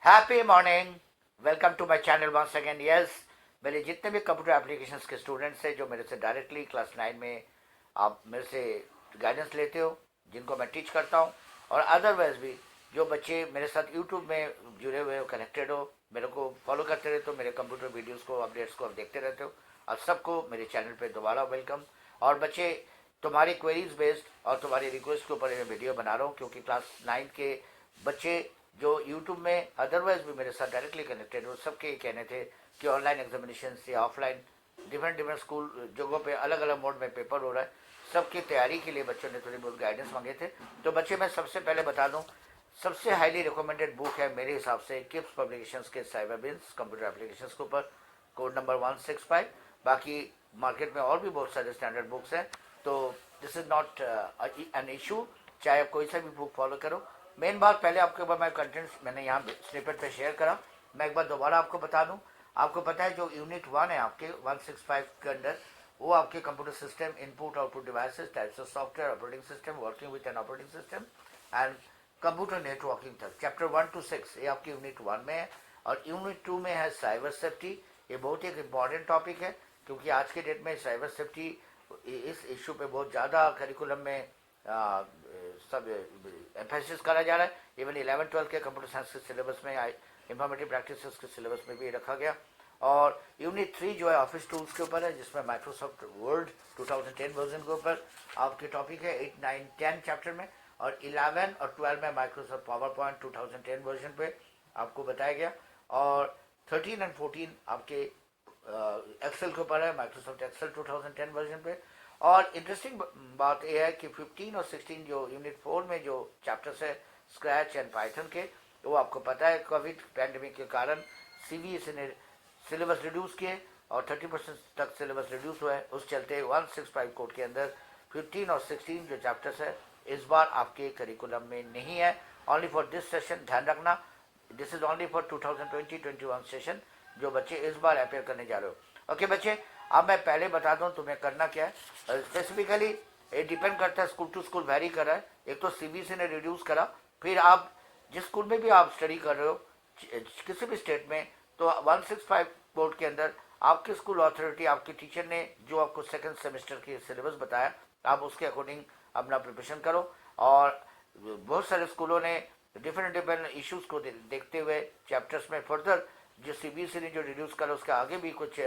Happy morning. Welcome to my channel once again. Yes, मेरे जितने भी कंप्यूटर एप्लीकेशंस के स्टूडेंट्स हैं जो मेरे से डायरेक्टली क्लास 9 में आप मेरे से गाइडेंस लेते हो, जिनको मैं टीच करता हूँ, और अदरवाइज भी जो बच्चे मेरे साथ यूट्यूब में जुड़े हुए हो, कनेक्टेड हो, मेरे को फॉलो करते रहते हो, मेरे कंप्यूटर वीडियोज़ को, अपडेट्स को आप देखते रहते हो, आप सबको मेरे चैनल पर दोबारा वेलकम। और बच्चे, तुम्हारी क्वेरीज बेस्ड और तुम्हारी रिक्वेस्ट के ऊपर मैं वीडियो बना रहा हूँ, क्योंकि क्लास 9 के बच्चे जो यूट्यूब में अदरवाइज भी मेरे साथ डायरेक्टली कनेक्टेड हो, सबके ये कहने थे कि ऑनलाइन एग्जामिनेशन या ऑफलाइन डिफरेंट डिफरेंट स्कूल जगहों पे अलग अलग मोड में पेपर हो रहा है, सबकी तैयारी के लिए बच्चों ने थोड़ी बहुत गाइडेंस मांगे थे। तो बच्चे, मैं सबसे पहले बता दूं, सबसे हाईली रिकमेंडेड बुक है मेरे हिसाब से किप्स पब्लिकेशंस के साइबरबिन्स कंप्यूटर एप्लीकेशंस के ऊपर, कोड नंबर 165। बाकी मार्केट में और भी बहुत सारे स्टैंडर्ड बुक्स हैं, तो this is not an issue, चाहे आप कोई सा भी बुक फॉलो करो। मेन बात, पहले आपके ऊपर मैं कंटेंट्स मैंने यहाँ स्निपेट पे शेयर करा, मैं एक बार दोबारा आपको बता दूं। आपको पता है जो यूनिट 1 है आपके 165 के अंदर, वो आपके computer system, input output devices, types of software, operating system, working with an operating system and computer networking तक, चैप्टर 1 to 6 ये आपकी यूनिट 1 में है। और यूनिट 2 में है साइबर सेफ्टी। ये बहुत ही एक इम्पॉर्टेंट टॉपिक है, क्योंकि आज के डेट में साइबर सेफ्टी इस इशू पे बहुत ज़्यादा करिकुलम में सब एम्फेसिस करा जा रहा है। इवन 11-12 के कंप्यूटर साइंस के सिलेबस में, इंफॉर्मेटिव प्रैक्टिसेस के सिलेबस में भी रखा गया। और यूनिट 3 जो है ऑफिस टूल्स के ऊपर है, जिसमें माइक्रोसॉफ्ट वर्ड 2010 वर्जन के ऊपर आपके टॉपिक है 8, 9, 10 चैप्टर में। और 11 और 12 में माइक्रोसॉफ्ट पावर पॉइंट 2010 वर्जन पे आपको बताया गया। और 13 एंड 14 आपके एक्सेल के ऊपर है, माइक्रोसॉफ्ट एक्सेल 2010 वर्जन पे। और इंटरेस्टिंग बात यह है कि 15 और 16 जो यूनिट 4 में जो चैप्टर्स है स्क्रैच एंड पाइथन के, वो आपको पता है कोविड पैंडेमिक के कारण सीबीएसई ने सिलेबस रिड्यूस किए और 30% तक सिलेबस रिड्यूस हुआ है। उस चलते 165 कोड के अंदर 15 और 16 जो चैप्टर्स है इस बार आपके करिकुलम में नहीं है, ओनली फॉर दिस सेशन। ध्यान रखना, this is only for 2020-21 session, जो बच्चे इस बार अपेयर करने जा रहे हो। ओके बच्चे, अब मैं पहले बता दूं तुम्हें करना क्या है। स्पेसिफिकली ये डिपेंड करता है, स्कूल टू स्कूल वेरी कर रहा है। एक तो सीबीएसई ने रिड्यूस करा, फिर आप जिस स्कूल में भी आप स्टडी कर रहे हो किसी भी स्टेट में, तो 165 बोर्ड के अंदर आपके स्कूल अथॉरिटी, आपके टीचर ने जो आपको सेकंड सेमेस्टर की सिलेबस बताया, आप उसके अकॉर्डिंग अपना प्रिपरेशन करो। और बहुत सारे स्कूलों ने डिफरेंट डिफरेंट इश्यूज को देखते हुए चैप्टर्स में फर्दर जो सीबीएसई ने जो रिड्यूस करा, उसके आगे भी कुछ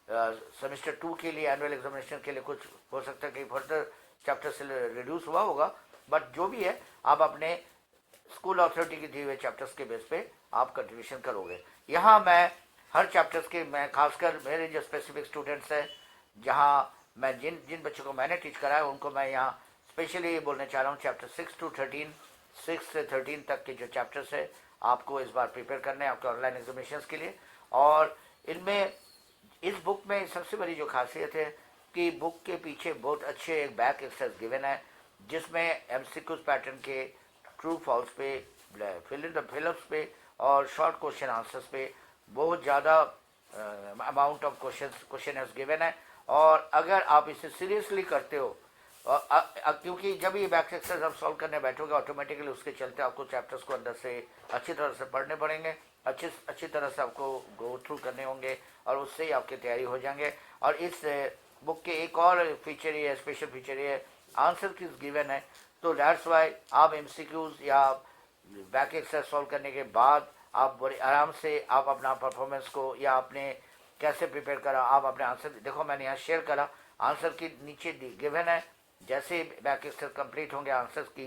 सेमेस्टर 2 के लिए एनुअल एग्जामिनेशन के लिए कुछ हो सकता है कि फर्दर चैप्टर से रिड्यूस हुआ होगा। बट जो भी है, आप अपने स्कूल अथॉरिटी के दिए हुए चैप्टर्स के बेस पे आप कंट्रीब्यूशन करोगे। यहाँ मैं हर चैप्टर्स के, मैं खासकर मेरे जो स्पेसिफिक स्टूडेंट्स हैं, जहाँ मैं जिन जिन बच्चों को मैंने टीच करा है, उनको मैं यहाँ स्पेशली ये बोलने चाह रहा हूँ, चैप्टर 6 to 13, 6 से 13 तक के जो चैप्टर्स है आपको इस बार प्रिपेयर करने हैं आपके ऑनलाइन एग्जामिनेशन के लिए। और इनमें, इस बुक में सबसे बड़ी जो खासियत है कि बुक के पीछे बहुत अच्छे एक बैक एक्सरसाइज गिवन है, जिसमें एमसीक्यूज पैटर्न के ट्रू फॉल्स पे, फिल इन द फिलअप्स पे और शॉर्ट क्वेश्चन आंसर्स पे बहुत ज़्यादा अमाउंट ऑफ क्वेश्चन गिवन है। और अगर आप इसे सीरियसली करते हो, क्योंकि जब ये बैक एक्सरसाइज आप सॉल्व करने बैठोगे, ऑटोमेटिकली उसके चलते आपको चैप्टर्स को अंदर से अच्छी तरह से पढ़ने पड़ेंगे, अच्छी तरह से आपको गो थ्रू करने होंगे, और उससे ही आपकी तैयारी हो जाएंगे। और इस बुक के एक और फीचर ये, स्पेशल फीचर ये, आंसर किस गिवन है, तो दैट्स वाई आप एमसीक्यूज या बैक एक्सरसाइज सॉल्व करने के बाद आप बड़े आराम से आप अपना परफॉर्मेंस को, या आपने कैसे प्रिपेयर करा, आप अपने आंसर देखो, मैंने यहाँ शेयर करा, आंसर की नीचे गिवन है, जैसे बैक एक्सरसाइज कंप्लीट होंगे आंसर की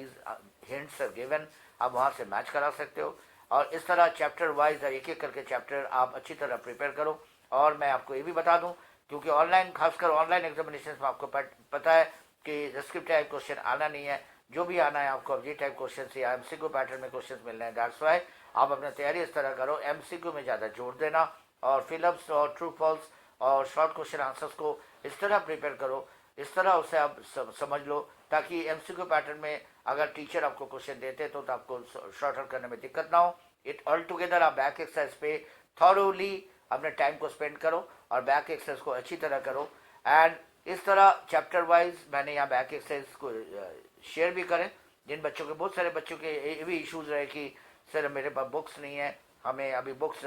हिंट्स आर गिवन, आप वहाँ से मैच करा सकते हो। और इस तरह चैप्टर वाइज एक एक करके चैप्टर आप अच्छी तरह प्रिपेयर करो। और मैं आपको ये भी बता दूं, क्योंकि ऑनलाइन, खासकर ऑनलाइन एग्जामिनेशन में आपको पता है कि स्क्रिप्ट टाइप क्वेश्चन आना नहीं है, जो भी आना है आपको ऑब्जेक्ट टाइप क्वेश्चन से या एमसीक्यू पैटर्न में क्वेश्चन मिलने हैं। दैट्स वाई आप अपनी तैयारी इस तरह करो, एमसीक्यू में ज़्यादा जोर देना, और फिलअप्स और ट्रू फॉल्स और शॉर्ट क्वेश्चन आंसर्स को इस तरह प्रिपेयर करो, इस तरह उसे आप समझ लो, ताकि एमसीक्यू पैटर्न में अगर टीचर आपको क्वेश्चन देते तो आपको शॉर्ट आउट करने में दिक्कत ना हो। इट ऑल टुगेदर आप बैक एक्सरसाइज पे थॉरोली अपने टाइम को स्पेंड करो और बैक एक्सरसाइज को अच्छी तरह करो। एंड इस तरह चैप्टर वाइज मैंने यहाँ बैक एक्सरसाइज को शेयर भी करें, जिन बच्चों के, बहुत सारे बच्चों के ये भी इश्यूज रहे कि सर मेरे पास बुक्स नहीं है, हमें अभी बुक्स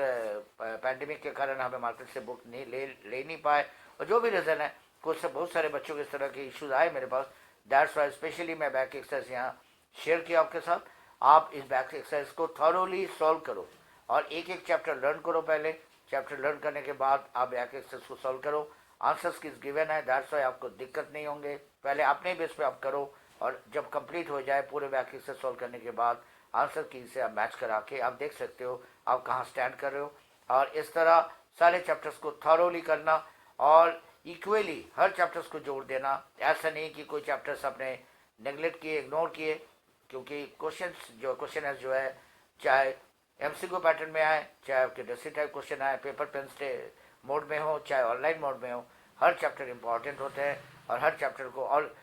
पैंडेमिक के कारण हमें मार्केट से बुक नहीं ले नहीं पाए, और जो भी रीज़न है, कुछ बहुत सारे बच्चों के इस तरह के इश्यूज आए मेरे पास। दैट्स वाई स्पेशली मैं बैक एक्सरसाइज यहाँ शेयर किया आपके साथ। आप इस बैक एक्सरसाइज को थॉरोली सॉल्व करो और एक एक चैप्टर लर्न करो। पहले चैप्टर लर्न करने के बाद आप बैक एक्सरसाइज को सॉल्व करो। आंसर्स किस गिवन है, दैट्स वाई आपको दिक्कत नहीं होंगे। पहले अपने बेस पे आप करो, और जब कंप्लीट हो जाए पूरे बैक एक्सरसाइज सॉल्व करने के बाद आंसर की से आप मैच करा के आप देख सकते हो आप कहाँ स्टैंड कर रहे हो। और इस तरह सारे चैप्टर्स को थॉरोली करना और इक्वली हर चैप्टर्स को जोड़ देना। ऐसा नहीं कि कोई चैप्टर्स आपने नेगलेक्ट किए, इग्नोर किए, क्योंकि क्वेश्चन है जो है, चाहे एमसीक्यू पैटर्न में आए, चाहे आपके डस्टी टाइप क्वेश्चन आए, पेपर पेन मोड में हो, चाहे ऑनलाइन मोड में हो, हर चैप्टर इंपॉर्टेंट होते हैं। और हर चैप्टर को, और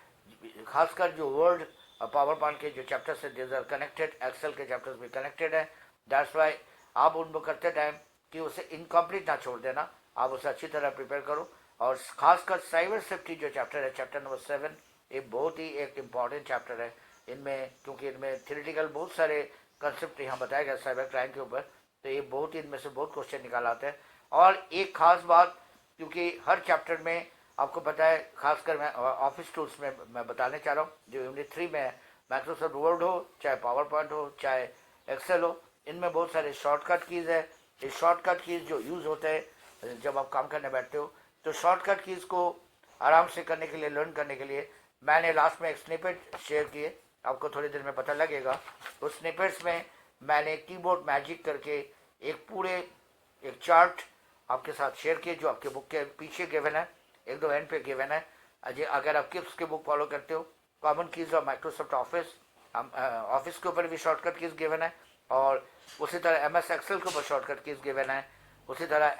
खासकर जो वर्ड और पावर पॉइंट के जो चैप्टर्स है, दिस आर कनेक्टेड, एक्सेल के चैप्टर्स भी कनेक्टेड है। दैट्स वाई आप उनको करते टाइम कि उसे इनकम्प्लीट ना छोड़ देना, आप उसे अच्छी तरह प्रिपेयर करो। और खासकर साइबर सेफ्टी जो चैप्टर है, चैप्टर नंबर 7, ये बहुत ही एक इम्पॉर्टेंट चैप्टर है। इनमें क्योंकि इनमें थ्योरेटिकल बहुत सारे कंसेप्ट यहाँ बताया गया साइबर क्राइम के ऊपर, तो ये बहुत ही इनमें से बहुत क्वेश्चन निकाल आते हैं। और एक खास बात, क्योंकि हर चैप्टर में आपको पता है, खासकर मैं ऑफिस टूल्स में मैं बताने चाह रहा हूँ जो यूनिट 3 में है, माइक्रोसॉफ्ट वर्ड हो, चाहे पावर पॉइंट हो, चाहे एक्सेल हो, इनमें बहुत सारे शॉर्टकट कीज़ है। ये शॉर्टकट कीज़ जो यूज़ होते हैं जब आप काम करने बैठते हो, तो शॉर्टकट कीज़ को आराम से करने के लिए, लर्न करने के लिए मैंने लास्ट में एक स्निपेट शेयर किए, आपको थोड़ी देर में पता लगेगा। उस स्निपेट्स में मैंने कीबोर्ड मैजिक करके एक चार्ट आपके साथ शेयर किए जो आपके बुक के पीछे गिवन है, एक दो एंड पे गिवन है। अगर आप किप्स के बुक फॉलो करते हो, कॉमन कीज़ और माइक्रोसॉफ्ट ऑफिस के ऊपर भी शॉर्टकट कीज़ गिवन है, और उसी तरह MS एक्सेल के ऊपर शॉर्टकट कीज़ गिवन है। उसी तरह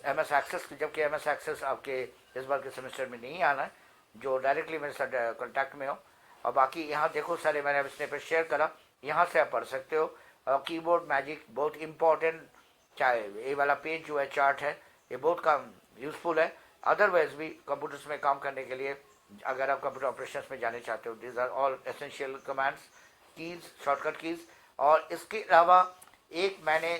MS एक्सेस, जबकि MS एक्सेस आपके इस बार के सेमेस्टर में नहीं आना है, जो डायरेक्टली मेरे साथ कॉन्टैक्ट में हो। और बाकी यहाँ देखो सारे मैंने इसने पर शेयर करा, यहाँ से आप पढ़ सकते हो। कीबोर्ड मैजिक बहुत इंपॉर्टेंट, चाहे ये वाला पेज जो है, चार्ट है, ये बहुत काम यूजफुल है। अदरवाइज भी कंप्यूटर्स में काम करने के लिए, अगर आप कंप्यूटर ऑपरेशंस में जाने चाहते हो, these are all essential commands, keys, shortcut keys. और इसके अलावा एक मैंने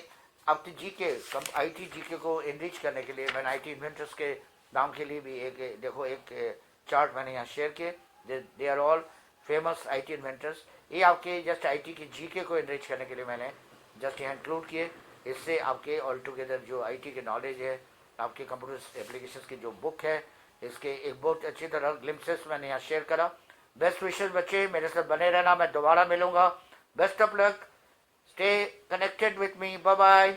अपनी जीके, IT जीके को इनरिच करने के लिए मैंने IT इन्वेंटर्स के नाम के लिए भी एक चार्ट मैंने यहाँ शेयर किए। They are all famous IT inventors. ये आपके जस्ट IT की जीके को इनरिच करने के लिए मैंने जस्ट यहाँ इंक्लूड किए। इससे आपके ऑल टुगेदर जो IT के नॉलेज है, आपके कंप्यूटर एप्लीकेशंस की जो बुक है, इसके एक बहुत अच्छी तरह ग्लिम्पसेस मैंने यहाँ शेयर करा। बेस्ट विशेष बच्चे, मेरे साथ बने रहना, मैं दोबारा मिलूंगा। Best of luck, stay connected with me, bye bye.